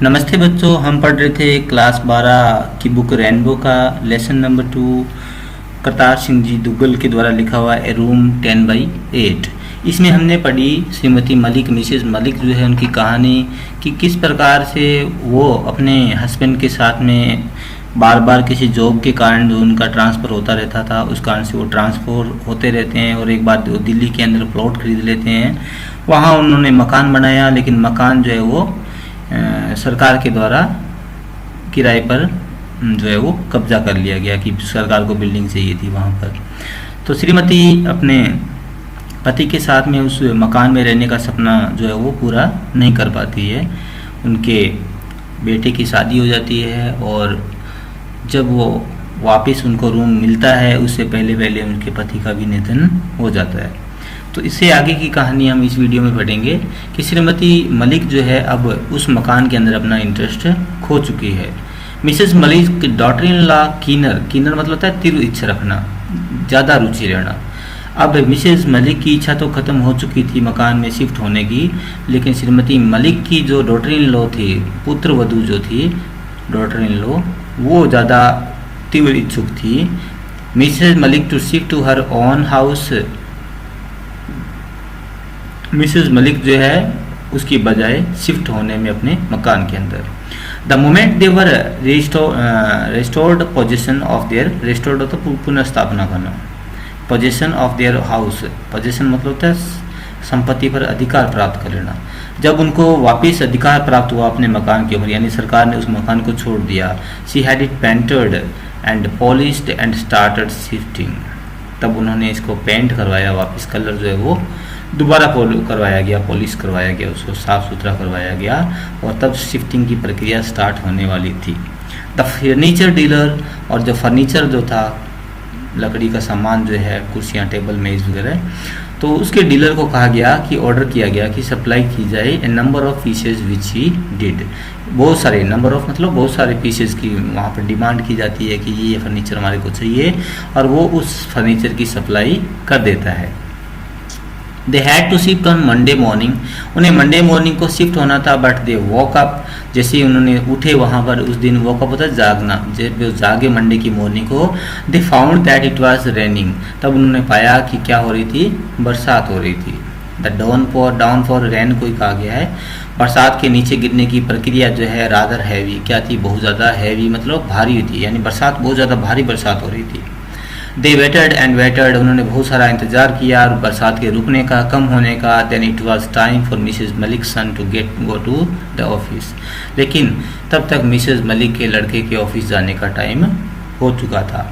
नमस्ते बच्चों, हम पढ़ रहे थे क्लास 12 की बुक रेनबो का लेसन नंबर 2 करतार सिंह जी दुग्गल के द्वारा लिखा हुआ ए रूम 10/8। इसमें हमने पढ़ी श्रीमती मलिक, मिसेज मलिक जो है उनकी कहानी कि किस प्रकार से वो अपने हस्बैंड के साथ में बार बार किसी जॉब के कारण जो उनका ट्रांसफ़र होता रहता था, उस कारण से वो ट्रांसफ़र होते रहते हैं और एक बार वो दिल्ली के अंदर प्लॉट खरीद लेते हैं। वहाँ उन्होंने मकान बनाया, लेकिन मकान जो है वो सरकार के द्वारा किराए पर जो है वो कब्जा कर लिया गया कि सरकार को बिल्डिंग चाहिए थी वहाँ पर। तो श्रीमती अपने पति के साथ में उस मकान में रहने का सपना जो है वो पूरा नहीं कर पाती है। उनके बेटे की शादी हो जाती है और जब वो वापस उनको रूम मिलता है उससे पहले पहले उनके पति का भी निधन हो जाता है। तो इससे आगे की कहानी हम इस वीडियो में पढ़ेंगे कि श्रीमती मलिक जो है अब उस मकान के अंदर अपना इंटरेस्ट खो चुकी है। Mrs Malik daughter in law keener मतलब होता है तीव्र इच्छा रखना, ज़्यादा रुचि रहना। अब मिसेस मलिक की इच्छा तो ख़त्म हो चुकी थी मकान में शिफ्ट होने की, लेकिन श्रीमती मलिक की जो डॉटर इन लॉ थी, पुत्र वधू जो थी डॉटर इन लॉ, वो ज़्यादा तीव्र इच्छुक थी। Mrs Malik to shift to her own house, Mrs Malik जो है उसकी बजाय शिफ्ट होने में अपने मकान के अंदर। The moment they were restored possession of their, restored होता है पुनः स्थापना करना, possession of their house, possession मतलब होता है संपत्ति पर अधिकार प्राप्त कर लेना। जब उनको वापस अधिकार प्राप्त हुआ अपने मकान के ऊपर, यानी सरकार ने उस मकान को छोड़ दिया, she had it painted and polished and started shifting, तब उन्होंने इसको पेंट करवाया, वापस कलर जो है वो दोबारा करवाया गया, पॉलिश करवाया गया, उसको साफ़ सुथरा करवाया गया और तब शिफ्टिंग की प्रक्रिया स्टार्ट होने वाली थी। द फर्नीचर डीलर, और जो फर्नीचर जो था लकड़ी का सामान जो है, कुर्सियाँ, टेबल, मेज़ वगैरह, तो उसके डीलर को कहा गया कि ऑर्डर किया गया कि सप्लाई की जाए a number of pieces which he did. बहुत सारे नंबर ऑफ़ मतलब बहुत सारे पीसेज की वहाँ पर डिमांड की जाती है कि ये फर्नीचर हमारे को चाहिए और वो उस फर्नीचर की सप्लाई कर देता है। They had to shift on Monday morning, उन्हें मंडे मॉर्निंग को शिफ्ट होना था, बट दे वॉक अप, जैसे ही उन्होंने उठे वहाँ पर, उस दिन वॉक अप होता है जागना, जब वो जागे मंडे की मॉर्निंग को, they found that it was raining, तब उन्होंने पाया कि क्या हो रही थी, बरसात हो रही थी। द डाउन फॉर रेन कोई कहा गया है, बरसात के नीचे गिरने की प्रक्रिया जो है रादर हैवी, क्या थी, बहुत ज़्यादा हैवी मतलब भारी थी, यानी बरसात बहुत ज़्यादा भारी बरसात हो रही थी। दे वेटेड एंड वेटेड, उन्होंने बहुत सारा इंतज़ार किया और बरसात के रुकने का, कम होने का। Then it was time for Mrs Malik son to go to the office, लेकिन तब तक मिसेस मलिक के लड़के के ऑफिस जाने का टाइम हो चुका था।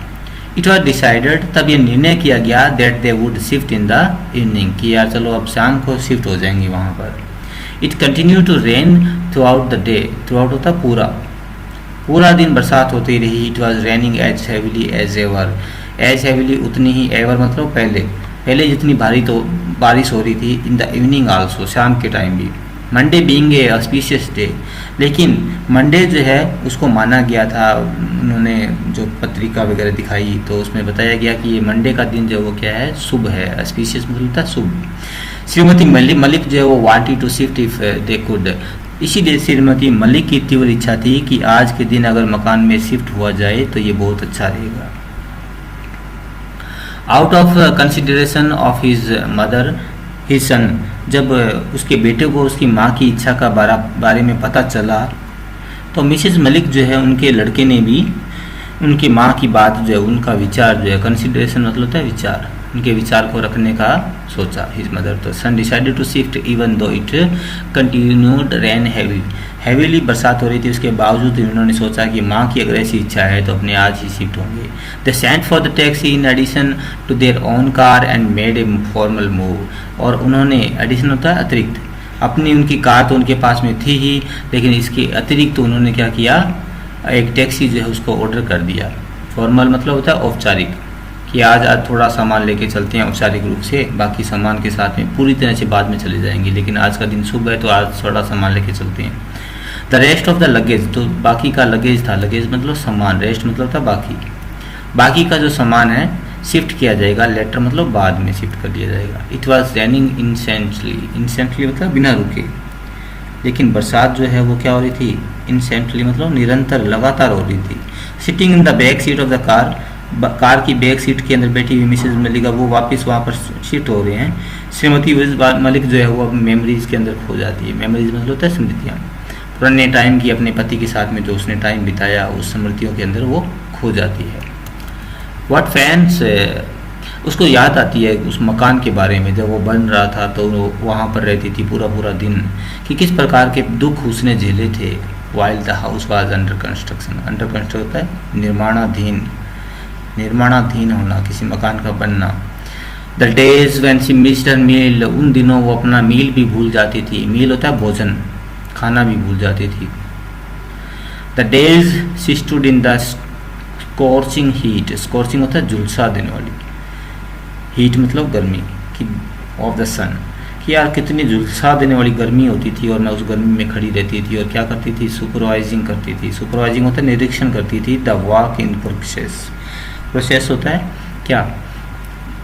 इट वाज डिसाइडेड, तब ये निर्णय किया गया that they would shift in the evening, कि यार चलो अब शाम को शिफ्ट हो जाएंगे वहाँ पर। It continue to rain throughout the day, throughout होता पूरा दिन बरसात होती रही। It was raining as heavily as ever, as heavily उतनी ही, एवर मतलब पहले जितनी भारी तो बारिश हो रही थी। इन द इवनिंग आल्सो, शाम के टाइम भी। Monday being a auspicious day, लेकिन मंडे जो है उसको माना गया था, उन्होंने जो पत्रिका वगैरह दिखाई तो उसमें बताया गया कि ये मंडे का दिन जो वो क्या है, शुभ है। ऑस्पिशियस मतलब था शुभ। श्रीमती मलिक जो है वो wanted to shift if they could, इसीलिए श्रीमती मलिक की तीव्र इच्छा थी कि आज के दिन अगर मकान में शिफ्ट हुआ जाए तो ये बहुत अच्छा रहेगा। Out of consideration of his mother his son, जब उसके बेटे को उसकी माँ की इच्छा का बारे में पता चला तो मिसेस मलिक जो है उनके लड़के ने भी उनकी माँ की बात जो है, उनका विचार जो है, कंसिडरेशन मतलब होता है विचार, उनके विचार को रखने का सोचा। हिज मदर, तो son decided to shift even though it continued rain heavily, बरसात हो रही थी उसके बावजूद उन्होंने सोचा कि माँ की अगर ऐसी इच्छा है तो अपने आज ही शिफ्ट होंगे। They sent for the taxi in addition to their own car and made a formal move, और उन्होंने, एडिशन होता है अतिरिक्त, अपनी उनकी कार तो उनके पास में थी ही, लेकिन इसके अतिरिक्त तो उन्होंने क्या किया, एक टैक्सी जो है उसको ऑर्डर कर दिया। फॉर्मल मतलब होता है औपचारिक, कि आज थोड़ा सामान लेके चलते हैं औपचारिक रूप से, बाकी सामान के साथ में पूरी तरह से बाद में चले जाएंगे, लेकिन आज का दिन शुभ है तो आज थोड़ा सामान लेके चलते हैं। The rest of the luggage, तो बाकी का लगेज था, लगेज मतलब सामान, रेस्ट मतलब था बाकी का जो सामान है शिफ्ट किया जाएगा, लेटर मतलब बाद में शिफ्ट कर दिया जाएगा। इट वॉज रेनिंग इंसेंटली मतलब बिना रुके, लेकिन बरसात जो है वो क्या हो रही थी, इंसेंटली मतलब निरंतर लगातार हो रही थी। Sitting in the back seat of the car की बैक सीट के अंदर बैठी हुई मिसेज मलिक वो वापस वहाँ पर शिफ्ट हो रहे हैं। श्रीमती मलिक जो है वो अब मेमोरीज के अंदर खो जाती है। मेमोरीज मतलब होता है स्मृतियाँ, पुराने टाइम की अपने पति के साथ में जो उसने टाइम बिताया उस स्मृतियों के अंदर वो खो जाती है। व्हाट फैंस उसको याद आती है उस मकान के बारे में, जब वो बन रहा था तो वो वहाँ पर रहती थी पूरा पूरा दिन, कि किस प्रकार के दुख उसने झेले थे। While the house was under construction, under construction होता है निर्माणाधीन, निर्माणाधीन होना, किसी मकान का बनना। The days when she missed her meal, उन दिनों वो अपना मील भी भूल जाती थी। मील होता है भोजन, खाना भी भूल जाती थी। The days she stood in the scorching heat, scorching होता है झुलसा देने वाली, हीट मतलब गर्मी की, ऑफ द सन, कि यार कितनी झुलसा देने वाली गर्मी होती थी और मैं उस गर्मी में खड़ी रहती थी और क्या करती थी, सुपरवाइजिंग करती थी। सुपरवाइजिंग होता है निरीक्षण करती थी। The work in process, process होता है क्या,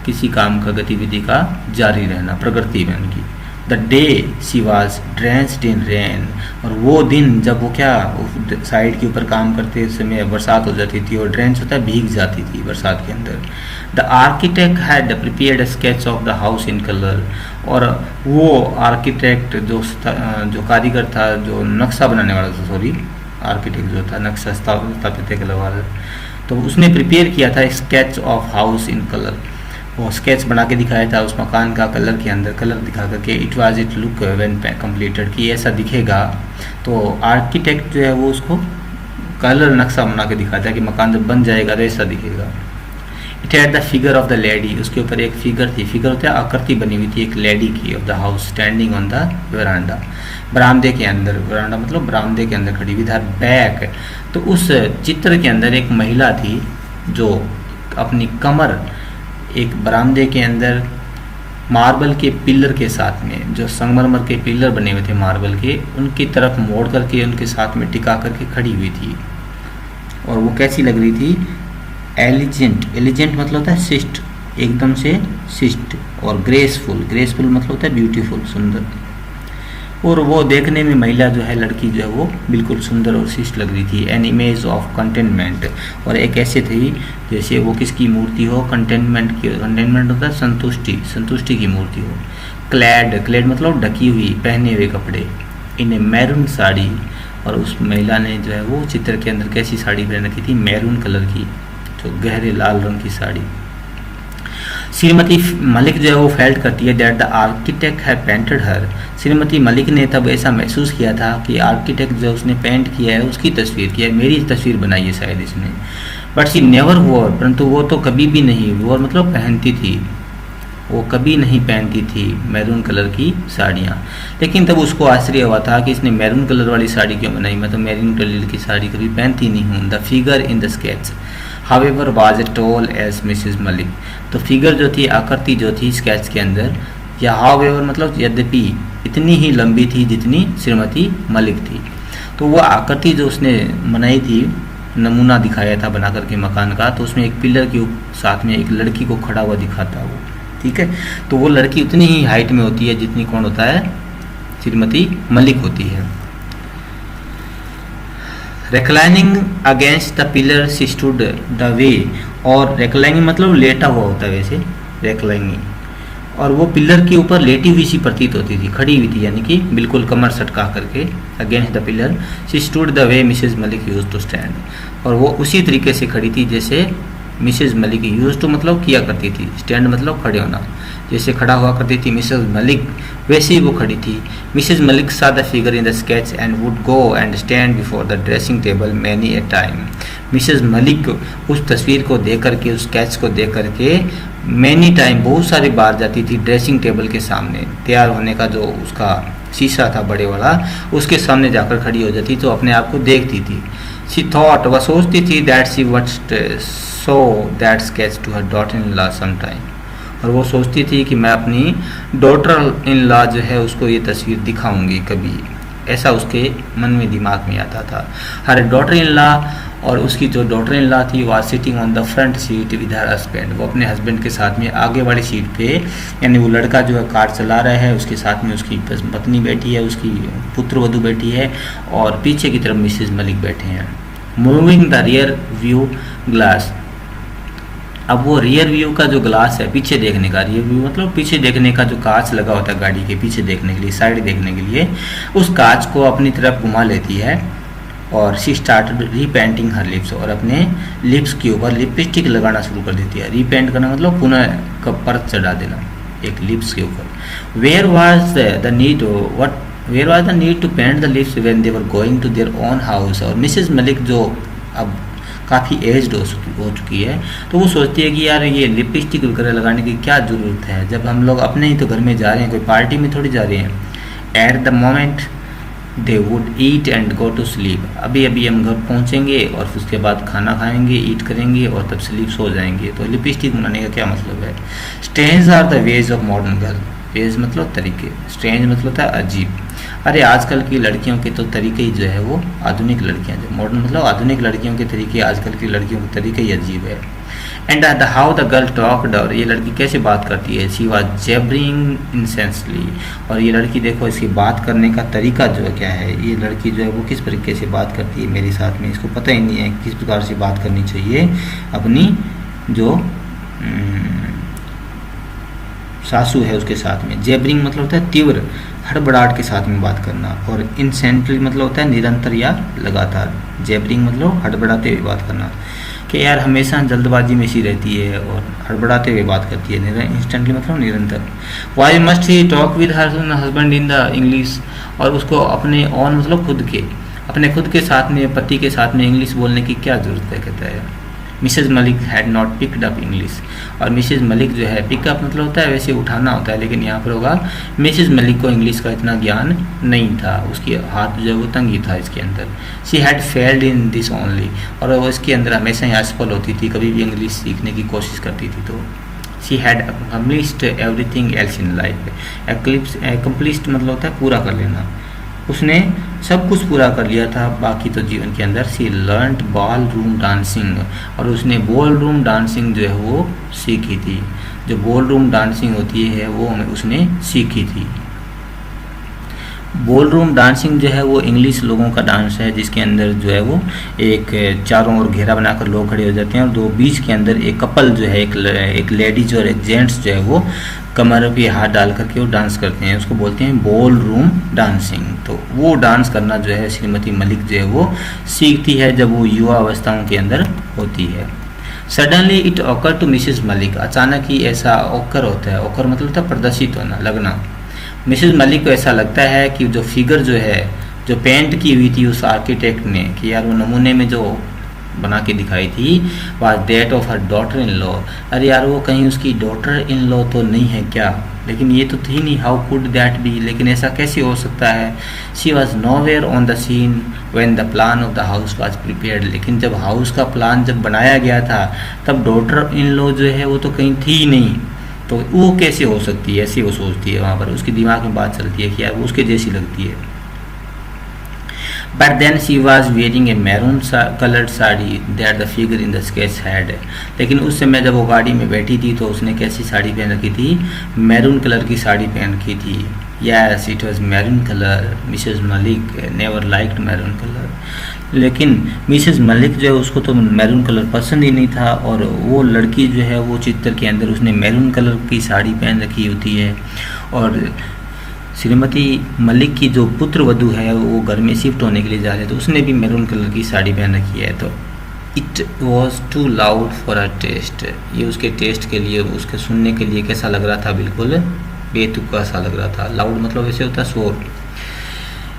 किसी काम का गतिविधि का जारी रहना, प्रगति में उनकी। The day she was drenched in rain, और वो दिन जब वो क्या साइड के ऊपर काम करते समय बरसात हो जाती थी और ड्रेंस होता है भीग जाती थी बरसात के अंदर। The architect had prepared a sketch of the house in colour, और वो आर्किटेक्ट जो कारीगर था, जो नक्शा बनाने वाला था, सॉरी आर्किटेक्ट जो था नक्शा स्थापित कलर वाला, तो उसने प्रिपेयर किया था sketch of house in colour. वो स्केच बना के दिखाया था उस मकान का कलर के अंदर, कलर दिखा करके। It was it look when completed, कि ऐसा दिखेगा। तो आर्किटेक्ट जो है वो उसको कलर नक्शा बना के दिखाता है कि मकान जब बन जाएगा तो ऐसा दिखेगा। It had the figure of the lady, उसके ऊपर एक फिगर थी, फिगर होता है आकृति बनी हुई थी एक लेडी की, of the house, standing on the वरांडा, बरामदे के अंदर, वरांडा मतलब बरामदे के अंदर खड़ी हुई, हर बैक। तो उस चित्र के अंदर एक महिला थी जो अपनी कमर एक बरामदे के अंदर मार्बल के पिलर के साथ में, जो संगमरमर के पिलर बने हुए थे मार्बल के, उनकी तरफ मोड़ करके उनके साथ में टिका करके खड़ी हुई थी। और वो कैसी लग रही थी, एलिजेंट, एलिजेंट मतलब होता है शिष्ट, एकदम से शिष्ट, और ग्रेसफुल, ग्रेसफुल मतलब होता है ब्यूटीफुल, सुंदर। और वो देखने में महिला जो है, लड़की जो है वो बिल्कुल सुंदर और शिष्ट लग रही थी। एन इमेज ऑफ कंटेनमेंट, और एक ऐसे थी जैसे वो किसकी मूर्ति हो, कंटेनमेंट की, कंटेनमेंट होता है संतुष्टि, संतुष्टि की मूर्ति हो। क्लैड, क्लैड मतलब ढकी हुई, पहने हुए कपड़े। इन ए मैरून साड़ी, और उस महिला ने जो है वो चित्र के अंदर कैसी साड़ी पहन रखी थी, मैरून कलर की, जो गहरे लाल रंग की साड़ी। श्रीमती मलिक जो है वो फेल्ट करती है that the architect have painted her, Shrimati Malik ने तब ऐसा महसूस किया था कि आर्किटेक्ट जो उसने पेंट किया है उसकी तस्वीर की है, मेरी तस्वीर बनाई है शायद इसने। बट शी नेवर वॉर, परंतु वो तो कभी भी नहीं, वॉर मतलब पहनती थी, वो कभी नहीं पहनती थी मैरून कलर की साड़ियाँ। लेकिन तब उसको आश्चर्य हुआ था कि इसने मैरून कलर वाली साड़ी क्यों बनाई, मैं तो मैरून कलर की साड़ी कभी पहनती नहीं हूँ। The figure in the sketch however was a tall as Mrs Malik, तो फिगर जो थी, आकृति जो थी स्केच के अंदर, या हावेवर मतलब यद्यपि, इतनी ही लंबी थी जितनी श्रीमती मलिक थी। तो वो आकृति जो उसने बनाई थी, नमूना दिखाया था बना करके मकान का, तो उसमें एक पिलर के साथ में एक लड़की को खड़ा हुआ दिखाता वो, ठीक है। तो वो लड़की उतनी ही हाइट में होती है जितनी कौन होता है, श्रीमती मलिक होती है। Reclining against the pillar she stood the way, और रेक्लाइनिंग मतलब लेटा हुआ होता है वैसे रेक्लाइनिंग, और वो पिलर के ऊपर लेटी हुई सी प्रतीत होती थी, खड़ी हुई थी, यानी कि बिल्कुल कमर सटका करके। Against the pillar she stood the way Mrs Malik used to stand, और वो उसी तरीके से खड़ी थी जैसे मिसेज मलिक यूज्ड टू मतलब किया करती थी, स्टैंड मतलब खड़े होना, जैसे खड़ा हुआ करती थी मिसेज मलिक वैसे ही वो खड़ी थी। Mrs Malik saw the figure in the sketch and would go and stand before the dressing table many a time, Mrs Malik उस तस्वीर को देख करके, उस स्केच को देख करके मैनी टाइम, बहुत सारी बार जाती थी ड्रेसिंग टेबल के सामने, तैयार होने का जो उसका शीशा था बड़े वाला, उसके सामने जाकर खड़ी हो जाती तो अपने आप को देखती थी। शी थॉट, वह सोचती थी that she would show that sketch to her daughter in law some time, और वो सोचती थी कि मैं अपनी डॉटर इन लॉ जो है उसको ये तस्वीर दिखाऊंगी कभी। ऐसा उसके मन में दिमाग में आता था। हर डॉटर इन लॉ, और उसकी जो डॉटर इन लॉ थी was sitting on the front seat with her husband, वो अपने हस्बैंड के साथ में आगे वाली सीट पे, यानी वो लड़का जो है कार चला रहा है, उसके साथ में उसकी पत्नी बैठी है, उसकी पुत्र वधू बैठी है, और पीछे की तरफ मिसेज मलिक बैठे हैं। Moving the rear view glass, अब वो रियर व्यू का जो ग्लास है, पीछे देखने का, रियर व्यू मतलब पीछे देखने का जो कांच लगा होता है गाड़ी के पीछे देखने के लिए, साइड देखने के लिए, उस कांच को अपनी तरफ घुमा लेती है और she started repainting her lips, और अपने लिप्स के ऊपर लिपस्टिक लगाना शुरू कर देती है। रीपेंट करना मतलब पुनः परत चढ़ा देना एक लिप्स के ऊपर। Where was the need to paint the lips when they were going to their own house, और मिसेज मलिक जो अब काफ़ी एज्ड हो चुकी है, तो वो सोचती है कि यार ये लिपस्टिक वगैरह लगाने की क्या ज़रूरत है, जब हम लोग अपने ही तो घर में जा रहे हैं, कोई पार्टी में थोड़ी जा रहे हैं। At the moment they would eat and go to sleep, अभी अभी हम घर पहुंचेंगे और फिर उसके बाद खाना खाएंगे, ईट करेंगे और तब स्लीप सो जाएंगे, तो लिपस्टिक बनाने का क्या मतलब है। Strange are the ways of modern girl, ways मतलब तरीके, स्ट्रेंज मतलब था अजीब। अरे आजकल की लड़कियों के तो तरीके ही जो है वो आधुनिक लड़कियां, जो मॉडर्न मतलब आधुनिक लड़कियों के तरीके, आजकल की लड़कियों के तरीके ही अजीब है। And the how the girl talked, और ये लड़की कैसे बात करती है। शी वाज जैबरिंग इंसेंसली, और ये लड़की देखो इसकी बात करने का तरीका जो है क्या है, ये लड़की जो है वो किस तरीके से बात करती है मेरे साथ में, इसको पता ही नहीं है किस प्रकार से बात करनी चाहिए अपनी जो सासू है उसके साथ में। जैबरिंग मतलब होता है तीव्र, हड़बड़ाहट के साथ में बात करना, और इंसेंटली मतलब होता है निरंतर या लगातार। जैबरिंग मतलब हड़बड़ाते हुए बात करना, कि यार हमेशा जल्दबाजी में सी रहती है और हड़बड़ाते हुए बात करती है। इंस्टेंटली मतलब निरंतर। Why must he talk with her husband in the English, और उसको अपने ऑन मतलब खुद के, अपने खुद के साथ में, पति के साथ में इंग्लिश बोलने की क्या ज़रूरत है, कहता है। Mrs Malik had not picked up English, और मिसेज मलिक जो है, पिकअप मतलब होता है वैसे उठाना होता है, लेकिन यहाँ पर होगा मिसेज मलिक को इंग्लिश का इतना ज्ञान नहीं था, उसकी हाथ जो है वो तंगी था इसके अंदर। She had failed in this only, और वो इसके अंदर हमेशा ही असफल होती थी, कभी भी इंग्लिश सीखने की कोशिश करती थी। तो she had accomplished everything else in life, accomplished मतलब होता है पूरा कर लेना, उसने सब कुछ पूरा कर लिया था बाकी तो जीवन के अंदर। सी लर्नड बॉल रूम डांसिंग, और उसने बॉल रूम डांसिंग जो है वो सीखी थी, जो बॉल रूम डांसिंग होती है वो उसने सीखी थी। बॉल रूम डांसिंग जो है वो इंग्लिश लोगों का डांस है, जिसके अंदर जो है वो एक चारों ओर घेरा बनाकर लोग खड़े हो जाते हैं, और दो बीच के अंदर एक कपल जो है, एक लेडीज और एक जेंट्स जो है वो कमर पे हाथ डाल करके वो डांस करते हैं, उसको बोलते हैं बॉल रूम डांसिंग। तो वो डांस करना जो है श्रीमती मलिक जो है वो सीखती है जब वो युवा अवस्थाओं के अंदर होती है। Suddenly it occur to Mrs Malik, अचानक ही ऐसा ऑकर होता है, ऑकर मतलब था प्रदर्शित होना, लगना। मिसेज मलिक को ऐसा लगता है कि जो फिगर जो है, जो पेंट की हुई थी उस आर्किटेक्ट ने, कि यार वो नमूने में जो बना के दिखाई थी, was date of her daughter in law, अरे यार वो कहीं उसकी डॉटर इन लॉ तो नहीं है क्या, लेकिन ये तो थी नहीं, हाउ कुड दैट बी, लेकिन ऐसा कैसे हो सकता है। She was nowhere on the scene when the plan of the house was prepared, लेकिन जब हाउस का प्लान जब बनाया गया था तब डॉटर इन लॉ जो है वो तो कहीं थी ही नहीं, तो वो कैसे हो सकती है, ऐसी वो सोचती है, वहाँ पर उसके दिमाग में बात चलती है कि यार वो उसके जैसी लगती है। But then she was wearing a maroon colored sari that the figure in the sketch had, लेकिन उस समय जब वो गाड़ी में बैठी थी तो उसने कैसी साड़ी पहन रखी थी, मैरून कलर की साड़ी पहन रखी थी। Yes, it was maroon color. Mrs. Malik never liked maroon color. लेकिन मिसेज मलिक जो है उसको तो मैरून कलर पसंद ही नहीं था, और वो लड़की जो है वो चित्र के अंदर उसने मैरून कलर की साड़ी पहन रखी होती है, और श्रीमती मलिक की जो पुत्र वधू है वो घर में शिफ्ट होने के लिए जा रहे हैं, तो उसने भी मैरून कलर की साड़ी पहन रखी है। तो it was too loud for a taste, ये उसके टेस्ट के लिए, उसके सुनने के लिए कैसा लग रहा था, बिल्कुल बेतुका सा लग रहा था। लाउड मतलब ऐसे होता है शोर।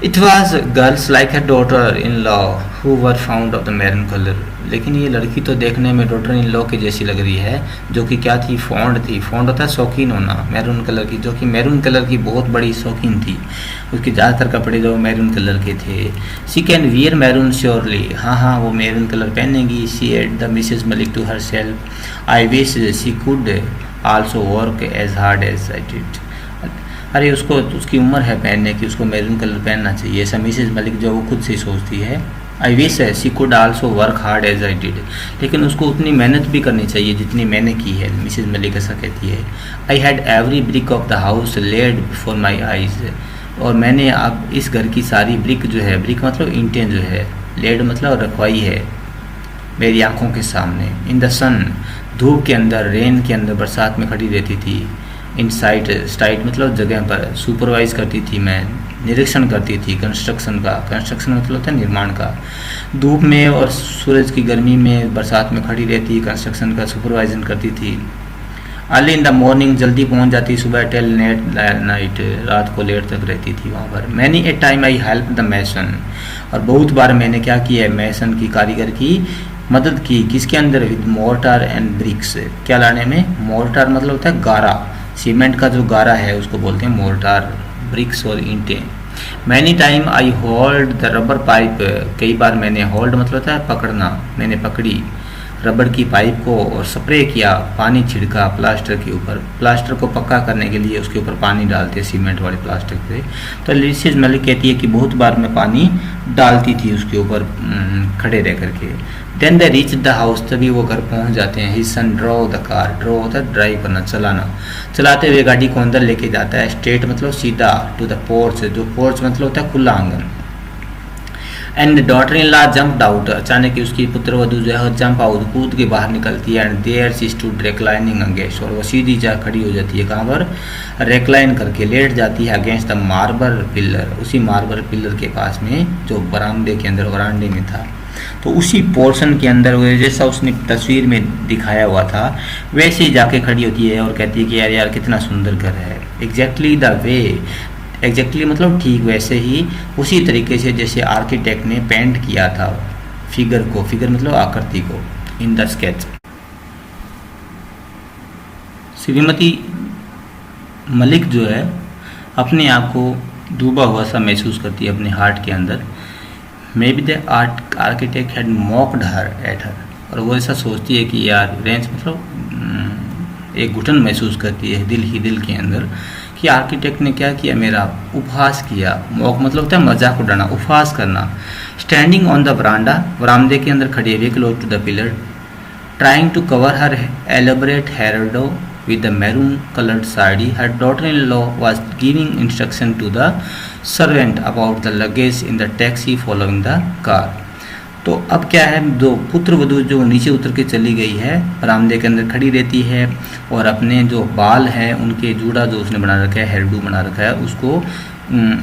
It was girls like her daughter in law who were found of the maroon colour, लेकिन ये लड़की तो देखने में डॉटर इन लॉ की जैसी लग रही है, जो कि क्या थी, फॉन्ड थी। फॉन्ड होता है शौकीन होना, मैरून कलर की, जो कि मैरून कलर की बहुत बड़ी शौकीन थी, उसके ज़्यादातर कपड़े जो मैरून कलर के थे। She can wear maroon surely, हाँ हाँ वो मैरून कलर पहनेगी। She add the Mrs Malik to her self, I wish she could also work as hard as I did. अरे उसको उसकी उम्र है पहनने की, उसको मैरून कलर पहनना चाहिए, ऐसा मिसेज मलिक जो वो खुद से ही सोचती है। I wish she could also work hard as I did, लेकिन उसको उतनी मेहनत भी करनी चाहिए जितनी मैंने की है, मिसेज मलिक ऐसा कहती है। I had every brick of the house laid before my eyes, और मैंने अब इस घर की सारी ब्रिक जो है, ब्रिक मतलब ईंटें जो है, लेड मतलब रखवाई है, मेरी आंखों के सामने। इन द सन, धूप के अंदर, रेन के अंदर, बरसात में खड़ी रहती थी। इन साइट, साइट मतलब जगह पर, सुपरवाइज करती थी मैं, निरीक्षण करती थी कंस्ट्रक्शन का, कंस्ट्रक्शन मतलब होता है निर्माण का। धूप में और सूरज की गर्मी में, बरसात में खड़ी रहती, कंस्ट्रक्शन का सुपरवाइजन करती थी। अर्ली इन द मॉर्निंग, जल्दी पहुंच जाती सुबह, टेल नाइट, रात को लेट तक रहती थी वहाँ पर। Many a time I help the mason, और बहुत बार मैंने क्या किया है, मैसन की, कारीगर की मदद की। किसके अंदर? विद मोर्टार एंड ब्रिक्स, क्या लाने में? मोर्टार मतलब होता है गारा, सीमेंट का जो गारा है उसको बोलते हैं मोर्टार, ब्रिक्स और ईंटें। Many time I hold the rubber pipe, कई बार मैंने, होल्ड मतलब होता है पकड़ना, मैंने पकड़ी रबर की पाइप को और स्प्रे किया, पानी छिड़का प्लास्टर के ऊपर। प्लास्टर को पक्का करने के लिए उसके ऊपर पानी डालते हैं सीमेंट वाले प्लास्टर पे। तो मिसेज मलिक कहती है कि बहुत बार मैं पानी डालती थी उसके ऊपर खड़े रह करके। Then they reach the house, तभी वो घर पहुंच जाते हैं। His son draw the car, draw होता है ड्राइव करना, चलाना। चलाते हुए गाड़ी को अंदर लेके जाता है। स्ट्रेट मतलब सीधा, टू द पोर्च, जो पोर्च मतलब होता है खुला आंगन। And daughter in law jumped out, अचानक ही उसकी पुत्रवधू जो है जंप आउट, कूद के बाहर निकलती है। And there she stood reclining against, और वो सीधी जा खड़ी हो जाती है, कहाँ पर? रिक्लाइन करके लेट जाती है अगेंस्ट द मार्बल पिलर, उसी मार्बल पिलर के पास में जो बरामदे के अंदर, वरांडे में था। तो उसी पोर्शन के अंदर वो जैसा उसने तस्वीर में दिखाया हुआ था वैसे ही जाके खड़ी होती है और कहती है कि यार यार कितना सुंदर घर है। एग्जैक्टली द वे, एग्जैक्टली मतलब ठीक वैसे ही, उसी तरीके से जैसे आर्किटेक्ट ने पेंट किया था फिगर को, फिगर मतलब आकृति को, इन द स्केच। श्रीमती मलिक जो है अपने आप को डूबा हुआ सा महसूस करती है अपने हार्ट के अंदर। May be the architect had mocked her at her, और वो ऐसा सोचती है कि यार, रेंज मतलब एक घुटन महसूस करती है दिल ही दिल के अंदर कि आर्किटेक्ट ने क्या किया, मेरा उपहास किया। मॉक मतलब होता है मजाक उड़ाना, उपहास करना। स्टैंडिंग ऑन द वरांडा, वरामदे के अंदर खड़ी है, close to the pillar, trying to cover her elaborate hairdo with the maroon colored sari, her daughter-in-law was giving instruction to the servant about the luggage in the taxi following the car. तो अब क्या है, दो पुत्रवधू जो नीचे उतर के चली गई है, बरामदे के अंदर खड़ी रहती है और अपने जो बाल हैं उनके जूड़ा जो उसने बना रखा है, हेयरडू बना रखा है, उसको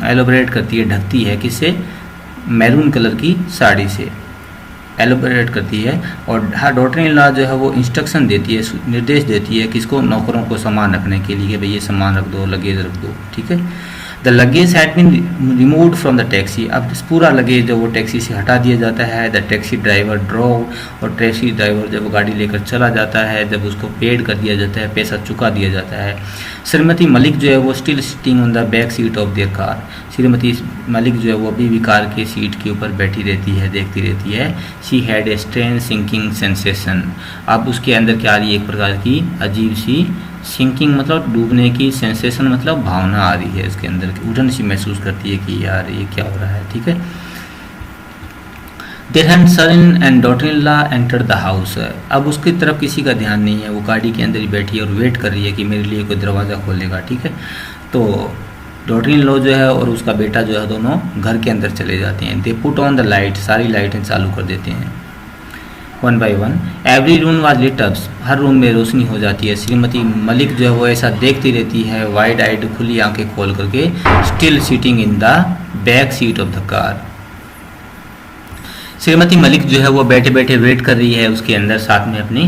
एलोबरेट करती है, ढकती है, किससे? मैरून कलर की साड़ी से एलोबरेट करती है। और हर डॉटर इन लॉ जो है वो इंस्ट्रक्शन देती है, निर्देश देती है किसको? नौकरों को सामान रखने के लिए, भाई ये सामान रख दो, लगेज रख दो, ठीक है। The luggage had been removed from the taxi, अब पूरा लगेज जो वो टैक्सी से हटा दिया जाता है। द टैक्सी ड्राइवर ड्रोव, और टैक्सी ड्राइवर जब गाड़ी लेकर चला जाता है, जब उसको पेड कर दिया जाता है, पैसा चुका दिया जाता है। श्रीमती मलिक जो है वो still sitting on the back seat of their car, Shrimati Malik जो है वो अभी भी कार के सीट के ऊपर बैठी रहती है, देखती रहती है। She had a strange sinking sensation, अब उसके अंदर क्या आ रही है, एक प्रकार की अजीब सी सिंकिंग मतलब डूबने की, सेंसेशन मतलब भावना आ रही है इसके अंदर, उठन सी महसूस करती है कि यार ये क्या हो रहा है, ठीक है। Their had son and daughter in law enter the house, अब उसकी तरफ किसी का ध्यान नहीं है, वो गाड़ी के अंदर ही बैठी है और वेट कर रही है कि मेरे लिए कोई दरवाज़ा खोलेगा, ठीक है। तो डॉटर इन लॉ जो है और उसका बेटा जो है दोनों घर के अंदर चले जाते हैं। They put on the light, सारी लाइटें चालू कर देते हैं one by one. Every room was lit up, हर रूम में रोशनी हो जाती है। श्रीमती मलिक जो है वो ऐसा देखती रहती है, वाइड आइड, खुली आंखें खोल करके, still sitting in the back seat of the car. Shrimati Malik जो है वो बैठे बैठे वेट कर रही है उसके अंदर, साथ में अपनी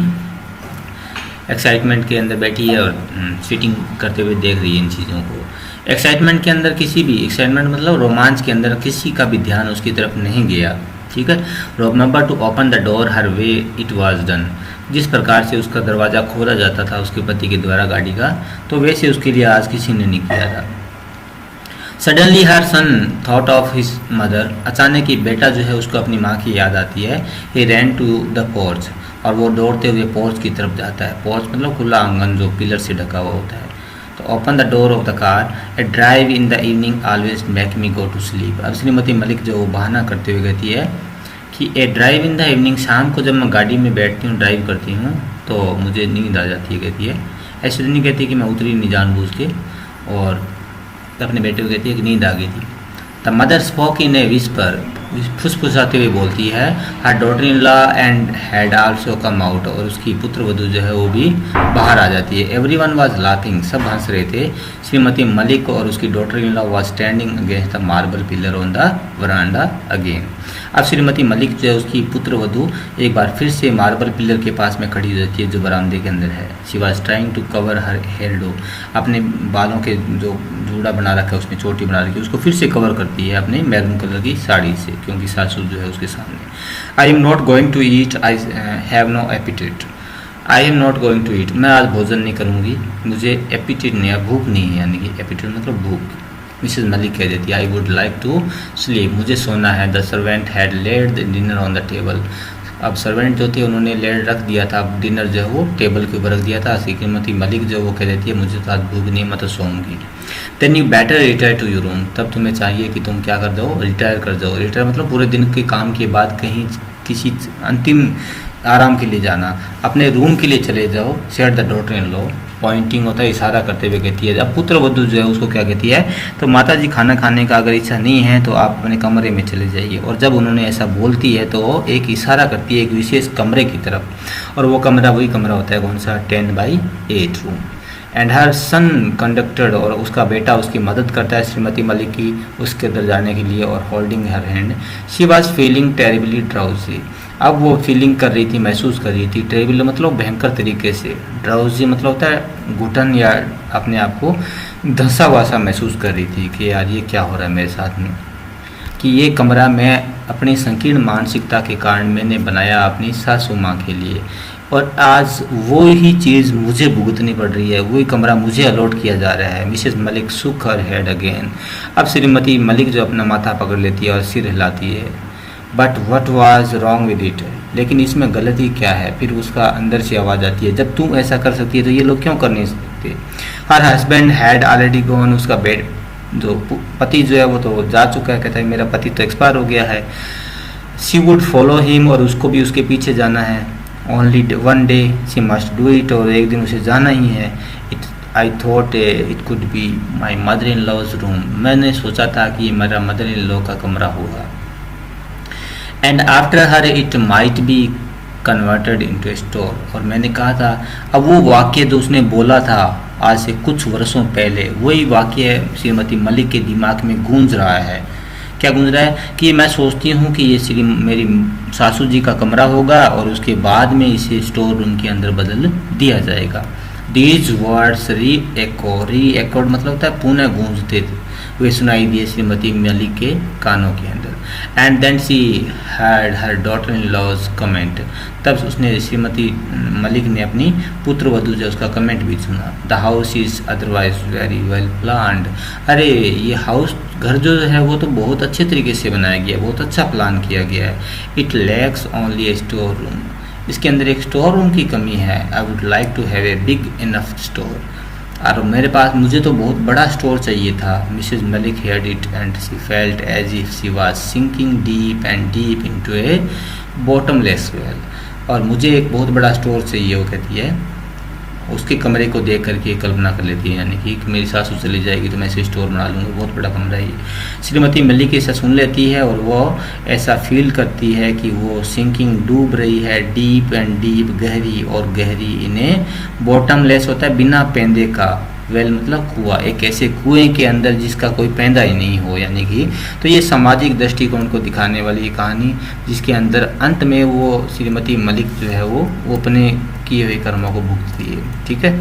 एक्साइटमेंट के अंदर बैठी है और सिटिंग करते हुए देख रही है इन चीज़ों को। एक्साइटमेंट के अंदर किसी भी, एक्साइटमेंट मतलब रोमांच के अंदर किसी का भी ध्यान उसकी तरफ नहीं गया, ठीक है। Remember to open the door her way it was done, जिस प्रकार से उसका दरवाज़ा खोला जाता था उसके पति के द्वारा गाड़ी का, तो वैसे उसके लिए आज किसी ने नहीं किया था। Suddenly her son thought of his mother, अचानक ही बेटा जो है उसको अपनी माँ की याद आती है। ही रैन टू द पोर्च, और वो दौड़ते हुए पोर्च की तरफ जाता है। पोर्च मतलब खुला आंगन जो पिलर से ढका हुआ होता है। तो open the door of the car, a drive in the evening always make me go to sleep. अब श्रीमती मलिक जो वो बहाना करते हुए कहती है कि ए ड्राइव इन द इवनिंग, शाम को जब मैं गाड़ी में बैठती हूँ, ड्राइव करती हूँ तो मुझे नींद आ जाती है। कहती है ऐसे तो नहीं कहती कि मैं उतरी नहीं जानबूझ के, और अपने बेटे को कहती है कि नींद आ गई थी। The mother spoke in a whisper, फुसफुसाते हुए बोलती है, her daughter in law and had also come out, और उसकी पुत्र वधू जो है वो भी बाहर आ जाती है। एवरी वन वॉज लाफिंग, सब हंस रहे थे। श्रीमती मलिक और उसकी daughter in law was standing against the marble pillar on the veranda again. अब श्रीमती मलिक जो है उसकी पुत्र वधू एक बार फिर से मार्बल पिलर के पास में खड़ी हो जाती है जो बरामदे के अंदर है। She was trying to cover her hairdo, अपने बालों के जो जूड़ा बना रखा है उसमें चोटी बना रखी है उसको फिर से कवर करती है अपने मैरून कलर की साड़ी से, क्योंकि सासू जो है उसके सामने। I am not going to eat, I have no appetite. I am not going to eat, मैं आज भोजन नहीं करूँगी, मुझे एपिटेट नहीं है, भूख नहीं है, यानी कि एपिटेट मतलब भूख। मिसेज मलिक कह देती है, I would like to sleep, मुझे सोना है। The servant had laid the dinner on the table. अब सर्वेंट जो थे उन्होंने लेड रख दिया था, अब डिनर जो है वो टेबल के ऊपर रख दिया था। श्रीमती मलिक जो वो कह देती है, मुझे तो आज भूख नहीं, मैं तो सोऊंगी। Then you better retire to your room, तब तुम्हें चाहिए कि तुम क्या कर दो, रिटायर कर जाओ। रिटायर मतलब पूरे दिन के काम के बाद कहीं किसी अंतिम आराम के लिए जाना, अपने रूम के लिए चले जाओ। Said the daughter in law, pointing होता है, इशारा करते हुए कहती है। अब पुत्र वधू जो है उसको क्या कहती है, तो माता जी खाना खाने का अगर इच्छा नहीं है तो आप अपने कमरे में चले जाइए। और जब उन्होंने ऐसा बोलती है तो एक इशारा करती है एक विशेष कमरे की तरफ, और वो कमरा वही कमरा होता है कौन सा, 10/8 room. And her son conducted, और उसका बेटा उसकी मदद करता है श्रीमती मलिक की उसके अंदर जाने के लिए, और holding her hand. She was feeling terribly drowsy, अब वो फीलिंग कर रही थी, महसूस कर रही थी। टेरिबल मतलब भयंकर तरीके से, ड्राउजी मतलब होता है घुटन या अपने आप को धंसा हुआ सा महसूस कर रही थी कि यार ये क्या हो रहा है मेरे साथ में, कि ये कमरा मैं अपनी संकीर्ण मानसिकता के कारण मैंने बनाया अपनी सासू माँ के लिए, और आज वो ही चीज़ मुझे भुगतनी पड़ रही है, वही कमरा मुझे अलॉट किया जा रहा है। मिसेस मलिक सुक हर हेड अगेन, अब श्रीमती मलिक जो अपना माथा पकड़ लेती है और सिर हिलाती है। But what was wrong with it, लेकिन इसमें गलती क्या है। फिर उसका अंदर से आवाज़ आती है, जब तुम ऐसा कर सकती है तो ये लोग क्यों कर नहीं सकते। Her husband had already gone, उसका बेड जो पति जो है वो तो जा चुका है, कहता है मेरा पति तो एक्सपायर हो गया है। शी वुड फॉलो हिम, और उसको भी उसके पीछे जाना है। Only one day she must do it, और एक दिन उसे जाना ही है। I thought it could be my mother in law's room, मैंने सोचा था कि मेरा मदर इन लॉ का कमरा होगा। And after her it might be converted into A store, और मैंने कहा था अब वो वाक्य जो उसने बोला था आज से कुछ वर्षों पहले, वही वाक्य श्रीमती मलिक के दिमाग में गूंज रहा है। क्या गूंज रहा है कि मैं सोचती हूँ कि ये मेरी सासू जी का कमरा होगा, और उसके बाद में इसे स्टोर रूम के अंदर बदल दिया जाएगा। दीज वर्ड्स री एकोड मतलब होता है पुनः गूंजते वे सुनाई दिए श्रीमती मलिक के कानों के अंदर। And then she had her daughter in law's comment, तब उसने श्रीमती मलिक ने अपनी पुत्र वधू जो उसका कमेंट भी सुना। The house is otherwise very well planned, अरे ये हाउस घर जो है वो तो बहुत अच्छे तरीके से बनाया गया, बहुत अच्छा प्लान किया गया है। It lacks only a store room, इसके अंदर एक स्टोर रूम की कमी है। I would like to have a big enough store, और मेरे पास मुझे तो बहुत बड़ा स्टोर चाहिए था। Mrs Malik heard it and she felt as if she was sinking deep and deep into a bottomless well, और मुझे एक बहुत बड़ा स्टोर चाहिए, वो कहती है। उसके कमरे को देख करके कल्पना कर लेती है, यानी कि मेरी सासू चली जाएगी तो मैं इसे स्टोर बना लूँगी, बहुत बड़ा कमरा है। श्रीमती मलिक ऐसा सुन लेती है, और वो ऐसा फील करती है कि वो सिंकिंग डूब रही है, डीप एंड डीप, गहरी और गहरी। इन्हें बॉटमलेस होता है बिना पेंदे का, वेल मतलब कुआं, एक ऐसे कुएं के अंदर जिसका कोई पैंदा ही नहीं हो, यानी कि तो ये सामाजिक दृष्टिकोण को दिखाने वाली कहानी, जिसके अंदर अंत में वो श्रीमती मलिक जो है वो अपने किए हुए कर्मों को भुगतती है। ठीक है,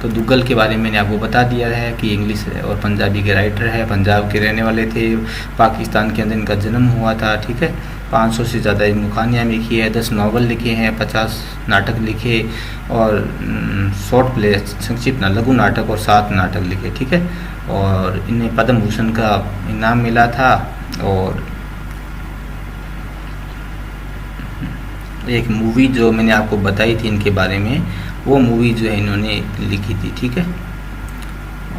तो दुग्गल के बारे में मैंने आपको बता दिया है कि इंग्लिश और पंजाबी के राइटर है, पंजाब के रहने वाले थे, पाकिस्तान के अंदर इनका जन्म हुआ था। ठीक है, 500 से ज़्यादा इनमें कहानियाँ लिखी है, 10 नावल लिखे हैं, 50 नाटक लिखे, और शॉर्ट प्ले संक्षिप्त लघु नाटक और 7 नाटक लिखे। ठीक है, और इन्हें पद्म भूषण का इनाम मिला था, और एक मूवी जो मैंने आपको बताई थी इनके बारे में, वो मूवी जो है इन्होंने लिखी थी। ठीक है,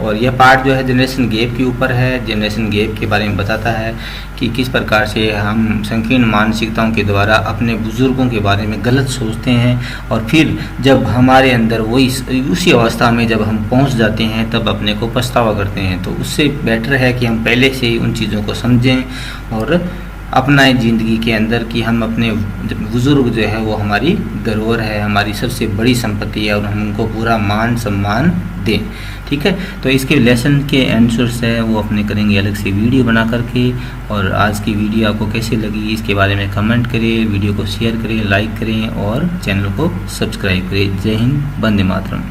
और यह पार्ट जो है जनरेशन गैप के ऊपर है। जनरेशन गैप के बारे में बताता है कि किस प्रकार से हम संकीर्ण मानसिकताओं के द्वारा अपने बुज़ुर्गों के बारे में गलत सोचते हैं, और फिर जब हमारे अंदर वही उसी अवस्था में जब हम पहुंच जाते हैं तब अपने को पछतावा करते हैं। तो उससे बेटर है कि हम पहले से ही उन चीज़ों को समझें और अपनाए ज़िंदगी के अंदर कि हम अपने बुज़ुर्ग जो है वो हमारी धरोहर है, हमारी सबसे बड़ी संपत्ति है, और हम उनको पूरा मान सम्मान दें। ठीक है, तो इसके लेसन के आंसर्स है वो अपने करेंगे अलग से वीडियो बना करके। और आज की वीडियो आपको कैसी लगी इसके बारे में कमेंट करें, वीडियो को शेयर करें, लाइक करें और चैनल को सब्सक्राइब करें। जय हिंद, वंदे मातरम।